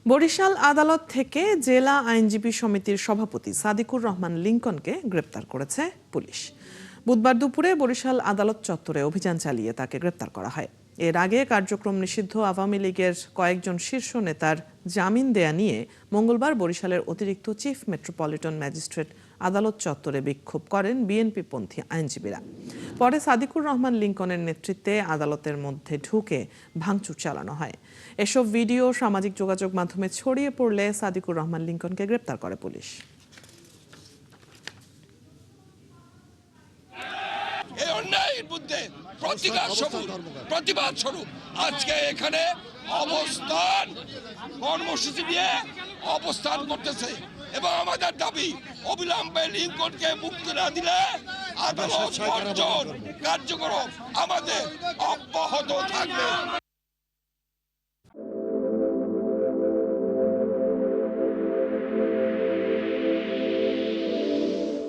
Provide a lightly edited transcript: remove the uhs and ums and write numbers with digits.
বরিশাল আদালত থেকে জেলা আইনজীবী সমিতির সভাপতি সাদিকুর রহমান লিংকনকে গ্রেপ্তার করেছে পুলিশ। বুধবার দুপুরে বরিশাল আদালত চত্বরে অভিযান চালিয়ে তাকে গ্রেপ্তার করা হয়। এর আগে কার্যক্রম নিষিদ্ধ আওয়ামী লীগের কয়েকজন শীর্ষ নেতার জামিন দেয়া নিয়ে মঙ্গলবার বরিশালের অতিরিক্ত চিফ মেট্রোপলিটন ম্যাজিস্ট্রেট আদালত চত্বরে বিক্ষোভ করেন বিএনপিপন্থী আইনজীবীরা। পরে সাদিকুর রহমান লিংকনের নেতৃত্বে আদালতের মধ্যে ঢুকে ভাঙচুর চালানো হয়। এসব ভিডিও সামাজিক যোগাযোগ মাধ্যমে ছড়িয়ে পড়লে সাদিকুর রহমান লিংকনকে গ্রেপ্তার করে পুলিশ। এই অন্যায়ের বিরুদ্ধে প্রতিবাদ স্বরূপ আজকে এখানে অবস্থান কর্মসূচি নিয়ে অবস্থান করতেছে এবং আমাদের দাবি অবিলম্বে লিংকনকে মুক্তি না দিলে আদালত বর্জন কার্যক্রম আমাদের অব্যাহত থাকবে।